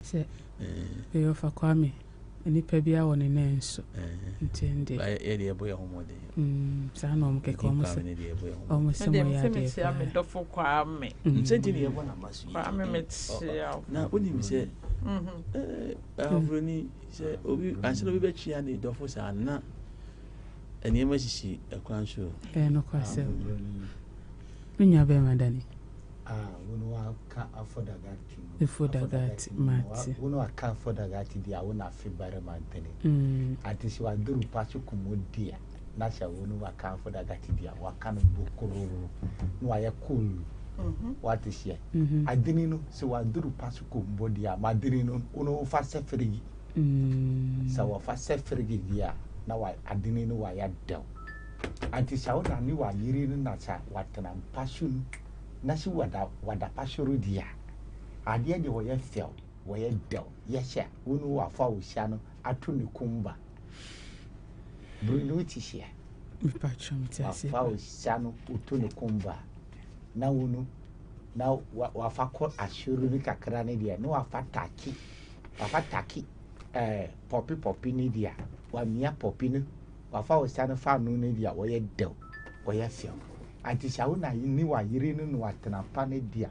Se e ofa kwame nipa bia woni ne nso ntende e de boy homode sa na omke ko omo se mo ya de se me dofo kwame ntende ne yebo na masu kwame metia na oni mi se avroni se obi anselo bi be chia ne dofo sa na eni ma sisi ekwan so no kwase nunya be madani wono aka afodagati ifodagati mati wono aka afodagati dia wona afibare mantene ati si waduru pacho kumodia na sha wono aka afodagati dia wakano bokororo no aye cool what is here adini no si waduru pacho kumbodia madini no wono fa sefrigi sa wa fa sefrigi dia na wa adini no wa ya del anti sha wona ni wa yiri no na cha watana pacho na si wada pashoro dia ade de wo ye fel wo ye del ye sha wonu wa fa wo sha no ato ne kumba bruno ti sha mi pa chomti ase fa wo sha no uto ne kumba na wonu na wa fa ko ashoro ni kakra ne dia no wa fa taki popi ni dia wa mia popi no wa fa wo sha no fa no ne dia wo ye del wo ye fel anti shauna ni wa yiri no watena pane dia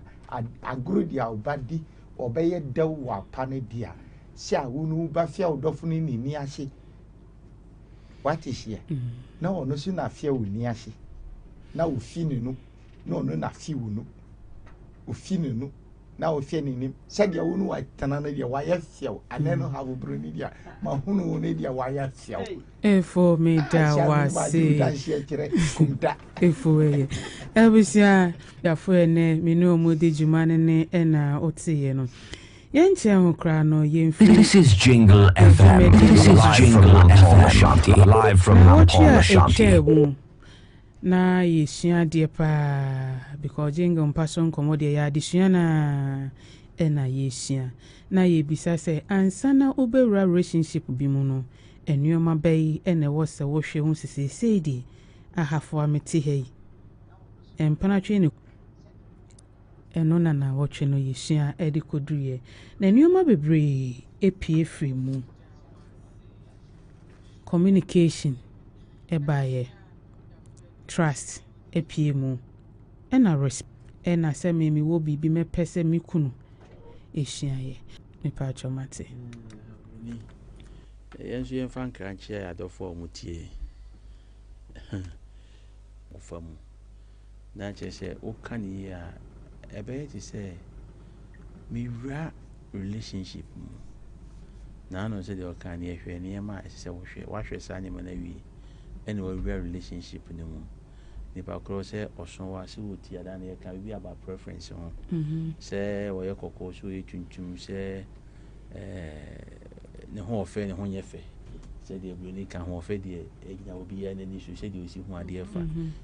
agro dia obadi obeye dew wa pane dia sha wonu ba fia odofo ni ase what is here na ono su na fia woni ase na ofini no na ono na fi wonu ofini no na ofia ni sadia wonu watena na dia wa ya fia aneno ha bobro ni dia ma hunu ni dia wa ya fia efo me da wase efo ye ebisia ya fo ene minu omudi jumane ne na otiye no yenche hokra no yemfi. This is Jingle FM. This is Jingle FM. Live from Paul Ashanti. Na yesua de pa because Jingle mpaso nkomo de ya adesua na yesua na yebisa se ansana obewura relationship bi mu no enuoma bai ene wo se wo hwe hu sese di ahafo amete hei empanatwe ne eno na wotwe no yesua edi koduye na enuoma bebre epie free mu communication ebaye trust epie mu ena respect ena se me wo bibi me pese mi kunu ehyiaye me pa chomate yenso yen fan kranche ya dofo mutie ofamu na chese o kan ya ebe ti se mi ra relationship mu na no se de o kan ye hwe ne ma se wo hwe sa ne ma na wi ene wo ra relationship ne mu ni pa kro se oson wa se woti ada na ye kan bi about preference ho se wo ye kokko so ye tuntum se ne ho ofe ne ho nyefe se de blu ni kan ho ofe de egina obi ya na ni so se de osi ho ade fa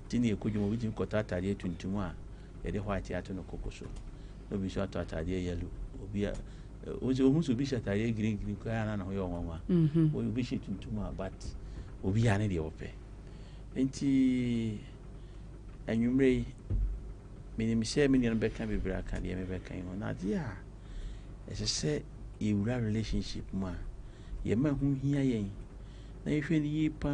ti ne ekudwum obi tin kotata de tuntum a ye de ho ati ato no kokko so no bi so ato atade yellow obi a ozo hu so bi shatare green ko ya na ho yo nwanwa obi shi tuntum a but obi ya ne de ope enti anwumre minim se me ne beka bibra kan de me beka yin na dia ese ewura relationship mu a ye ma hu hia yen na yehwe ni yipa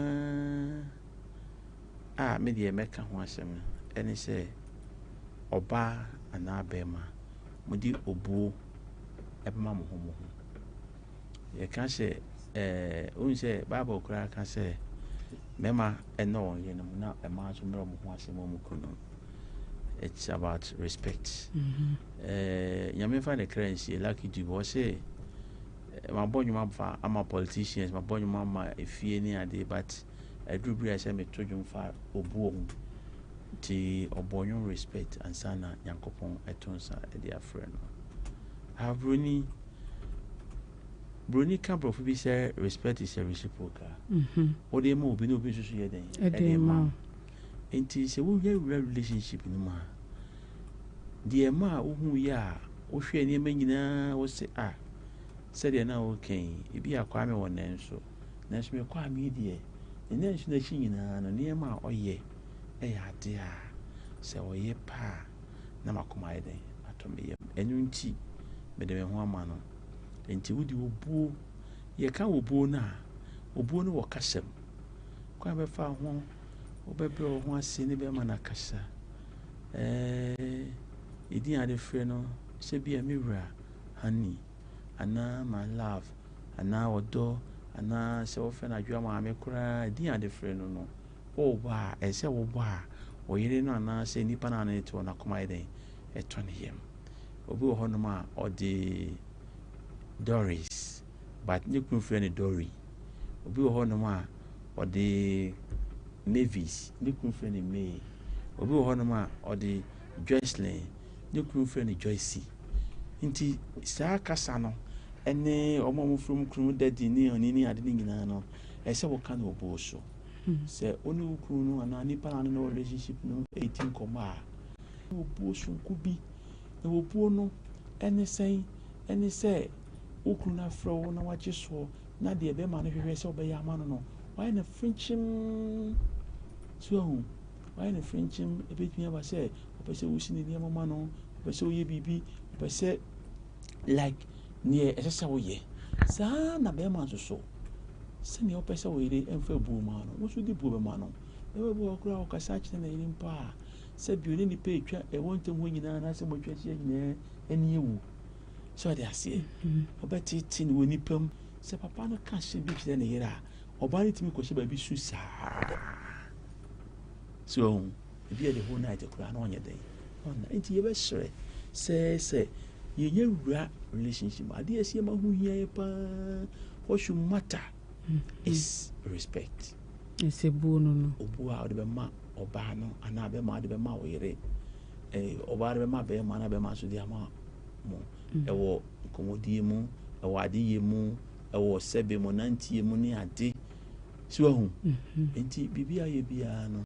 me de meka ho asem ene se oba ana bema mudi obuo ebema mo ho ye kan se o se bible kura kan se mema eno ye no na ema so mero mo ho asem mo kuno. It's about respect. Nyame fa the currency like you do say my boy you fa am a politicians my boy you mama efie ni ade but edrubri say me todwum fa obuo ti obonyo respect and sana yankopon etonsa e dia friend no broni ka brofu bi say respect is a reciprocal o de mo obi no bi so ye den e de ma enti se wo hwe relationship ni ma de ma wo hu ya wo hwe ni ma nyina wo se se de na wo ken e bi akwa me won nenso nenso me kwa me de e nenso na chi nyina no ne ma oye e ya de a se wo ye pa na makoma ye den ato me ye enu nti me de me ho ama no nti wodi obuo yɛka obuo no a obuo no wɔ kasam kwan bɛfa ho wobɛbrɛ wo ho ase ne bɛma no akasa ɛdin ade frɛ no sɛ bia me wura honey anaa my love anaa ɔdɔ anaa sɛ wofɛ no adwoa maame koraa ɛdin ade frɛ no no wɔwobɔ a ɛsɛ wobɔ a ɔyere no anaa sɛ nnipa no ano ne te wɔ nakoma yɛ dɛn ɛtɔ ne yam obi wɔ hɔnom a ɔde Doris but ne kunu frɛ no Dory obi wɔ hɔnom a ɔde Mavis ne kunu frɛ no May obi wɔ hɔnom a ɔde Joycelyn ne kunu frɛ no Joyce nti saa kasa no ɛne ɔmo mo from kunu dadi ne ɔne ne ade ne nyinaa no ɛsɛ wɔka no obuo so sɛ ɔne wo kunu no anaa nipa no no relationship no 18 kɔma a obuo sonko bi na obuo no ɛne sɛ wo kunu no afrɛ wo na wagye soɔ na deɛ bɛma no hwehwɛ sɛ wobɛyɛ ama no no wayɛ no frinkyim so ahu wayɛ no frinkyim ɛbɛtumi aba sɛ ɔpɛ sɛ wosi ne nneɛma ma no ɔpɛ sɛ woyɛ biribi ɔpɛ sɛ like neɛ ɛsɛ sɛ woyɛ saa na bɛrima nso so sɛnea wopɛ sɛ woyere ɛmfa buo ma no wo so de buo bɛma no bɛbɛbɔ koraa wɔkasa kyerɛ na yere mpa a sɛ bio ne nipa ɛtwa ɛwɔ ntam hɔ nyinaa na sɛ mɔtwa kyia nyinaa ɛne ɛwu sɛ ɔde aseɛ ɔbɛtete ne wɔ nipa mu sɛ papa no ka hyɛ bi kyerɛ ne yere a ɔbaa no tumi kɔhyɛ baabi su saa so ebi yɛ de ho night koraa na ɔnyɛ dɛn ɔna nti yɛbɛsrɛ sɛ yɛnyɛ wura relationship adeɛ ɛsɛ ma ho hia yɛ paa what should matter is respect ɛsɛ buo no obuo a ɔde bɛma ɔbaa no anaa bɛma ɔde bɛma wo yere ɔbaa de bɛma bɛrima na bɛrima nso de ama mo ɛwɔ nkɔmmɔdie mu ɛwɔ adeyɛ mu ɛwɔ sɛbe mu nanteɛ mu ne ade so ahu nti biribi a yɛ biara no